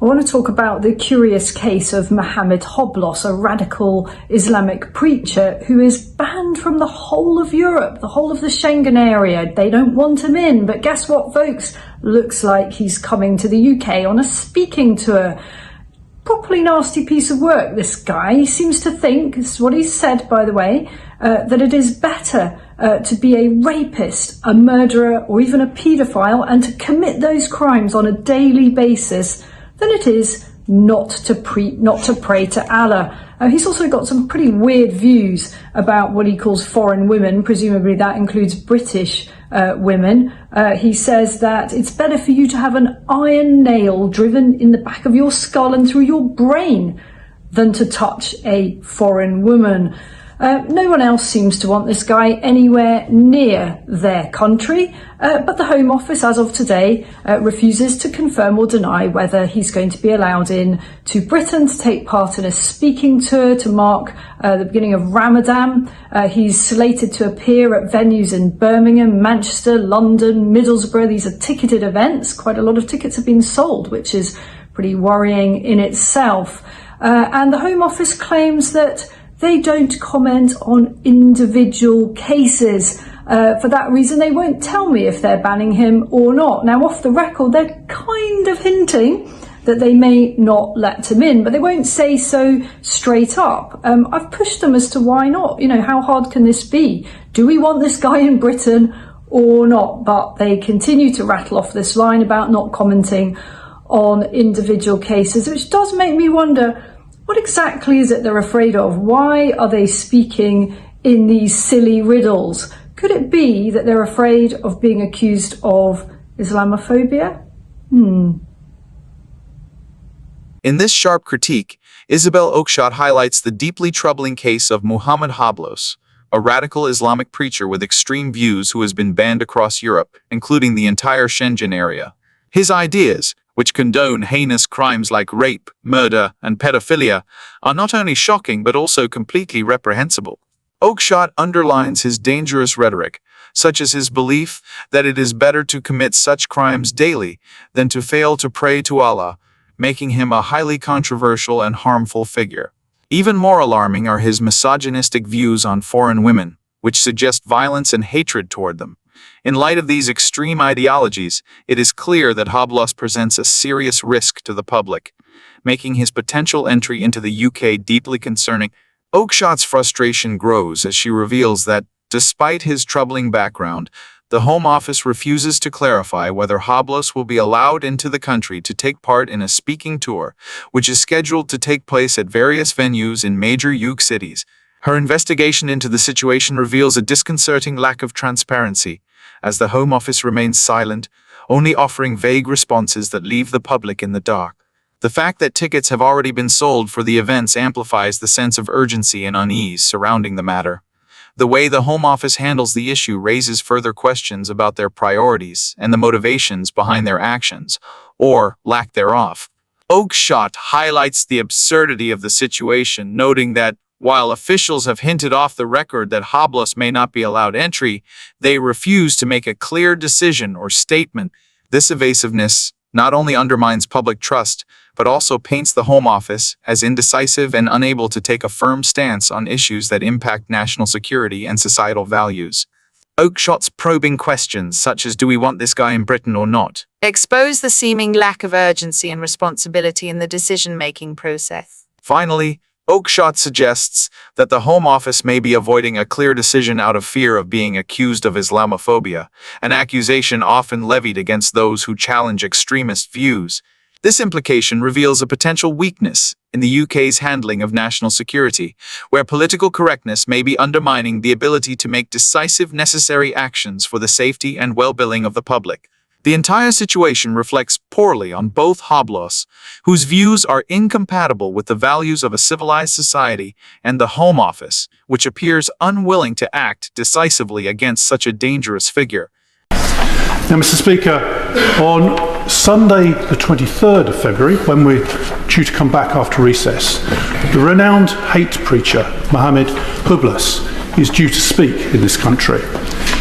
I want to talk about the curious case of Mohammed Hoblos, a radical Islamic preacher who is banned from the whole of Europe, the whole of the Schengen area. They don't want him in, but guess what, folks? Looks like he's coming to the UK on a speaking tour. Properly nasty piece of work, this guy. He seems to think, this is what he said, by the way, that it is better to be a rapist, a murderer, or even a paedophile, and to commit those crimes on a daily basis than it is not to pray to Allah. He's also got some pretty weird views about what he calls foreign women. Presumably that includes British women. He says that it's better for you to have an iron nail driven in the back of your skull and through your brain than to touch a foreign woman. No one else seems to want this guy anywhere near their country, but the Home Office, as of today, refuses to confirm or deny whether he's going to be allowed in to Britain to take part in a speaking tour to mark the beginning of Ramadan. He's slated to appear at venues in Birmingham, Manchester, London, Middlesbrough. These are ticketed events. Quite a lot of tickets have been sold, which is pretty worrying in itself. And the Home Office claims that they don't comment on individual cases. For that reason, they won't tell me if they're banning him or not. Now, off the record, they're kind of hinting that they may not let him in, but they won't say so straight up. I've pushed them as to why not. You know, how hard can this be? Do we want this guy in Britain or not? But they continue to rattle off this line about not commenting on individual cases, which does make me wonder, what exactly is it they're afraid of? Why are they speaking in these silly riddles? Could it be that they're afraid of being accused of Islamophobia? In this sharp critique, Isabel Oakeshott highlights the deeply troubling case of Mohammed Hoblos, a radical Islamic preacher with extreme views who has been banned across Europe, including the entire Schengen area. His ideas, which condone heinous crimes like rape, murder, and pedophilia, are not only shocking but also completely reprehensible. Oakeshott underlines his dangerous rhetoric, such as his belief that it is better to commit such crimes daily than to fail to pray to Allah, making him a highly controversial and harmful figure. Even more alarming are his misogynistic views on foreign women, which suggest violence and hatred toward them. In light of these extreme ideologies, it is clear that Hoblos presents a serious risk to the public, making his potential entry into the UK deeply concerning. Oakeshott's frustration grows as she reveals that, despite his troubling background, the Home Office refuses to clarify whether Hoblos will be allowed into the country to take part in a speaking tour, which is scheduled to take place at various venues in major UK cities. Her investigation into the situation reveals a disconcerting lack of transparency, as the Home Office remains silent, only offering vague responses that leave the public in the dark. The fact that tickets have already been sold for the events amplifies the sense of urgency and unease surrounding the matter. The way the Home Office handles the issue raises further questions about their priorities and the motivations behind their actions, or lack thereof. Oakeshott highlights the absurdity of the situation, noting that while officials have hinted off the record that Hoblos may not be allowed entry, they refuse to make a clear decision or statement. This evasiveness not only undermines public trust, but also paints the Home Office as indecisive and unable to take a firm stance on issues that impact national security and societal values. Oakeshott's probing questions, such as "do we want this guy in Britain or not?" expose the seeming lack of urgency and responsibility in the decision-making process. Finally, Oakeshott suggests that the Home Office may be avoiding a clear decision out of fear of being accused of Islamophobia, an accusation often levied against those who challenge extremist views. This implication reveals a potential weakness in the UK's handling of national security, where political correctness may be undermining the ability to make decisive necessary actions for the safety and well-being of the public. The entire situation reflects poorly on both Hoblos, whose views are incompatible with the values of a civilized society, and the Home Office, which appears unwilling to act decisively against such a dangerous figure. Now, Mr. Speaker, on Sunday the 23rd of February, when we're due to come back after recess, the renowned hate preacher Mohammed Hoblos is due to speak in this country.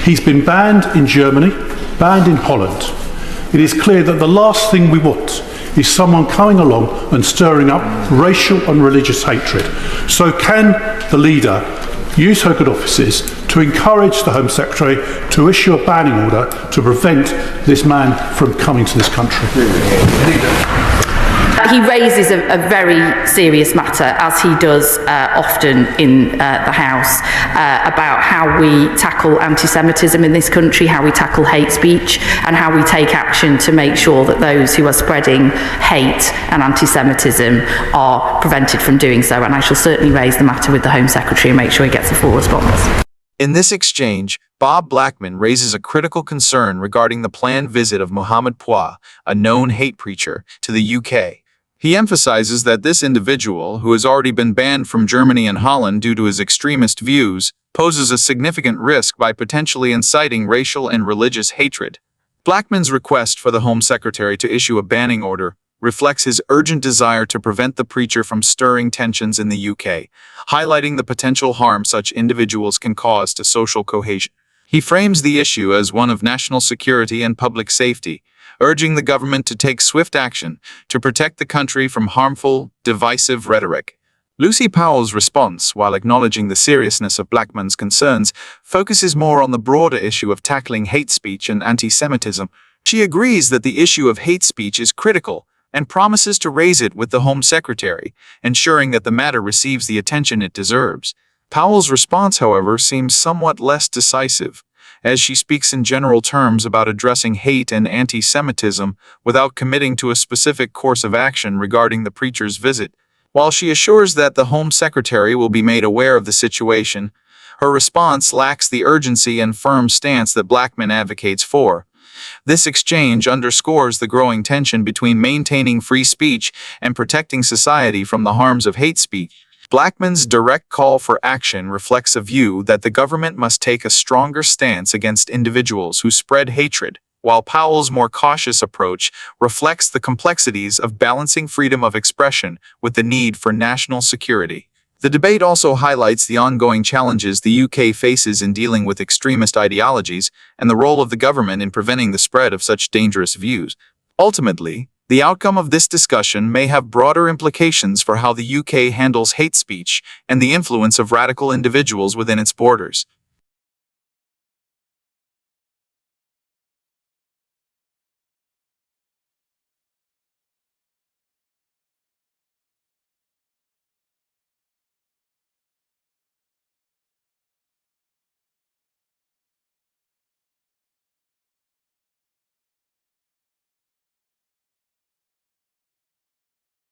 He's been banned in Germany, banned in Holland. It is clear that the last thing we want is someone coming along and stirring up racial and religious hatred. So can the leader use her good offices to encourage the Home Secretary to issue a banning order to prevent this man from coming to this country? He raises a very serious matter, as he does often in the House, about how we tackle anti-Semitism in this country, how we tackle hate speech, and how we take action to make sure that those who are spreading hate and anti-Semitism are prevented from doing so. And I shall certainly raise the matter with the Home Secretary and make sure he gets a full response. In this exchange, Bob Blackman raises a critical concern regarding the planned visit of Mohammed Pua, a known hate preacher, to the UK. He emphasizes that this individual, who has already been banned from Germany and Holland due to his extremist views, poses a significant risk by potentially inciting racial and religious hatred. Blackman's request for the Home Secretary to issue a banning order reflects his urgent desire to prevent the preacher from stirring tensions in the UK, highlighting the potential harm such individuals can cause to social cohesion. He frames the issue as one of national security and public safety, urging the government to take swift action to protect the country from harmful, divisive rhetoric. Lucy Powell's response, while acknowledging the seriousness of Blackman's concerns, focuses more on the broader issue of tackling hate speech and anti-Semitism. She agrees that the issue of hate speech is critical and promises to raise it with the Home Secretary, ensuring that the matter receives the attention it deserves. Powell's response, however, seems somewhat less decisive, as she speaks in general terms about addressing hate and anti-Semitism without committing to a specific course of action regarding the preacher's visit. While she assures that the Home Secretary will be made aware of the situation, her response lacks the urgency and firm stance that Blackman advocates for. This exchange underscores the growing tension between maintaining free speech and protecting society from the harms of hate speech. Blackman's direct call for action reflects a view that the government must take a stronger stance against individuals who spread hatred, while Powell's more cautious approach reflects the complexities of balancing freedom of expression with the need for national security. The debate also highlights the ongoing challenges the UK faces in dealing with extremist ideologies and the role of the government in preventing the spread of such dangerous views. Ultimately, the outcome of this discussion may have broader implications for how the UK handles hate speech and the influence of radical individuals within its borders.